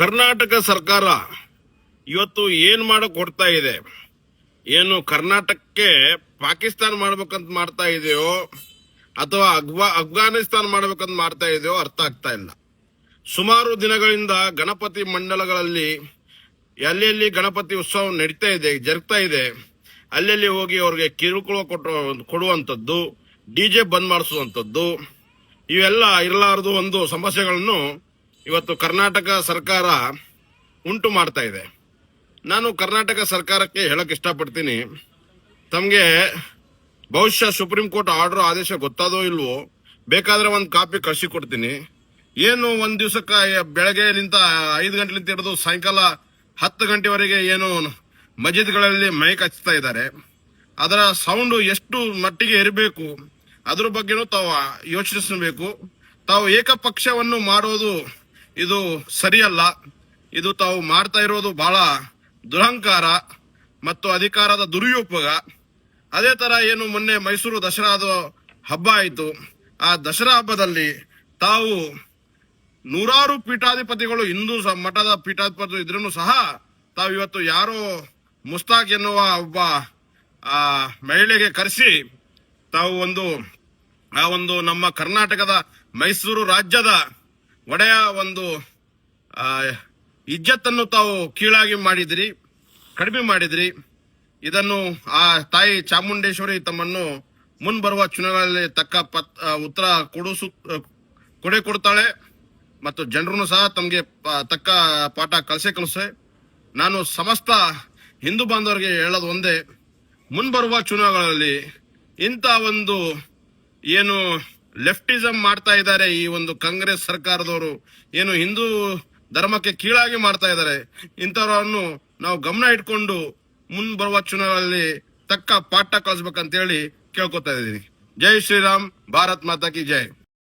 ಕರ್ನಾಟಕ ಸರ್ಕಾರ ಇವತ್ತು ಏನ್ ಮಾಡಕ್ ಹೊಡ್ತಾ ಇದೆ, ಏನು ಕರ್ನಾಟಕಕ್ಕೆ ಪಾಕಿಸ್ತಾನ ಮಾಡ್ಬೇಕಂತ ಮಾಡ್ತಾ ಇದೆಯೋ ಅಥವಾ ಅಫ್ಘಾನಿಸ್ತಾನ ಮಾಡ್ಬೇಕಂತ ಮಾಡ್ತಾ ಇದೆಯೋ ಅರ್ಥ ಆಗ್ತಾ ಇಲ್ಲ. ಸುಮಾರು ದಿನಗಳಿಂದ ಗಣಪತಿ ಮಂಡಲಗಳಲ್ಲಿ ಎಲ್ಲೆಲ್ಲಿ ಗಣಪತಿ ಉತ್ಸವ ನಡೀತಾ ಇದೆ, ಜರುಗ್ತಾ ಇದೆ, ಅಲ್ಲೆಲ್ಲಿ ಹೋಗಿ ಅವ್ರಿಗೆ ಕಿರುಕುಳ ಕೊಡುವಂಥದ್ದು, ಡಿಜೆ ಬಂದ್ ಮಾಡಿಸುವಂಥದ್ದು, ಇವೆಲ್ಲ ಇರಲಾರದು ಒಂದು ಸಮಸ್ಯೆಗಳನ್ನು ಇವತ್ತು ಕರ್ನಾಟಕ ಸರ್ಕಾರ ಉಂಟು ಮಾಡ್ತಾ ಇದೆ. ನಾನು ಕರ್ನಾಟಕ ಸರ್ಕಾರಕ್ಕೆ ಹೇಳಕ್ ಇಷ್ಟಪಡ್ತೀನಿ, ತಮಗೆ ಬಹುಶಃ ಸುಪ್ರೀಂ ಕೋರ್ಟ್ ಆರ್ಡರ್ ಆದೇಶ ಗೊತ್ತಾದೋ ಇಲ್ವೋ, ಬೇಕಾದ್ರೆ ಒಂದು ಕಾಪಿ ಕಳಿಸಿ ಕೊಡ್ತೀನಿ. ಏನು ಒಂದ್ ದಿವಸಕ್ಕೆ ಬೆಳಗ್ಗೆಲಿಂದ 5 ಗಂಟೆಲಿಂದ ಹಿಡಿದು ಸಾಯಂಕಾಲ 10 ಗಂಟೆವರೆಗೆ ಏನು ಮಸ್ಜಿದ್ಗಳಲ್ಲಿ ಮೈಕ್ ಹಚ್ತಾ ಇದ್ದಾರೆ, ಅದರ ಸೌಂಡ್ ಎಷ್ಟು ಮಟ್ಟಿಗೆ ಇರಬೇಕು ಅದ್ರ ಬಗ್ಗೆನೂ ತಾವು ಯೋಚಿಸಬೇಕು. ತಾವು ಏಕಪಕ್ಷವನ್ನು ಮಾಡೋದು ಇದು ಸರಿಯಲ್ಲ. ಇದು ತಾವು ಮಾಡ್ತಾ ಇರೋದು ಬಹಳ ದುರಹಂಕಾರ ಮತ್ತು ಅಧಿಕಾರದ ದುರುಪಯೋಗ. ಅದೇ ತರ ಏನು ಮೊನ್ನೆ ಮೈಸೂರು ದಸರಾದ ಹಬ್ಬ ಆಯಿತು, ಆ ದಸರಾ ಹಬ್ಬದಲ್ಲಿ ತಾವು ನೂರಾರು ಪೀಠಾಧಿಪತಿಗಳು, ಹಿಂದೂ ಮಠದ ಪೀಠಾಧಿಪತಿ ಇದ್ರೂ ಸಹ ತಾವು ಇವತ್ತು ಯಾರೋ ಮುಸ್ತಾಕ್ ಎನ್ನುವ ಒಬ್ಬ ಮಹಿಳೆಗೆ ಕರೆಸಿ ತಾವು ಆ ಒಂದು ನಮ್ಮ ಕರ್ನಾಟಕದ ಮೈಸೂರು ರಾಜ್ಯದ ಒಡೆಯ ಒಂದು ಇಜ್ಜತ್ತನ್ನು ತಾವು ಕೀಳಾಗಿ ಮಾಡಿದ್ರಿ, ಕಡಿಮೆ ಮಾಡಿದ್ರಿ. ಇದನ್ನು ಆ ತಾಯಿ ಚಾಮುಂಡೇಶ್ವರಿ ತಮ್ಮನ್ನು ಮುಂಬರುವ ಚುನಾವಣೆಯಲ್ಲಿ ತಕ್ಕ ಉತ್ತರ ಕೊಡ್ತಾಳೆ ಮತ್ತು ಜನರನ್ನು ಸಹ ತಮಗೆ ತಕ್ಕ ಪಾಠ ಕಲಿಸೆ. ನಾನು ಸಮಸ್ತ ಹಿಂದೂ ಬಾಂಧವರಿಗೆ ಹೇಳೋದು ಒಂದೇ, ಮುಂಬರುವ ಚುನಾವಣೆಗಳಲ್ಲಿ ಇಂಥ ಒಂದು ಏನು ಲೆಫ್ಟಿಸಂ ಮಾಡ್ತಾ ಇದ್ದಾರೆ, ಈ ಒಂದು ಕಾಂಗ್ರೆಸ್ ಸರ್ಕಾರದವರು ಏನು ಹಿಂದೂ ಧರ್ಮಕ್ಕೆ ಕೀಳಾಗಿ ಮಾಡ್ತಾ ಇದ್ದಾರೆ, ಇಂಥವರನ್ನು ನಾವು ಗಮನ ಇಟ್ಕೊಂಡು ಮುಂಬರುವ ಚುನಾವಣೆಯಲ್ಲಿ ತಕ್ಕ ಪಾಠ ಕಲಿಸ್ಬೇಕಂತ ಹೇಳಿ ಕೇಳ್ಕೊತಾ ಇದ್ದೀನಿ. ಜೈ ಶ್ರೀರಾಮ್, ಭಾರತ್ ಮಾತಾ ಕಿ ಜೈ.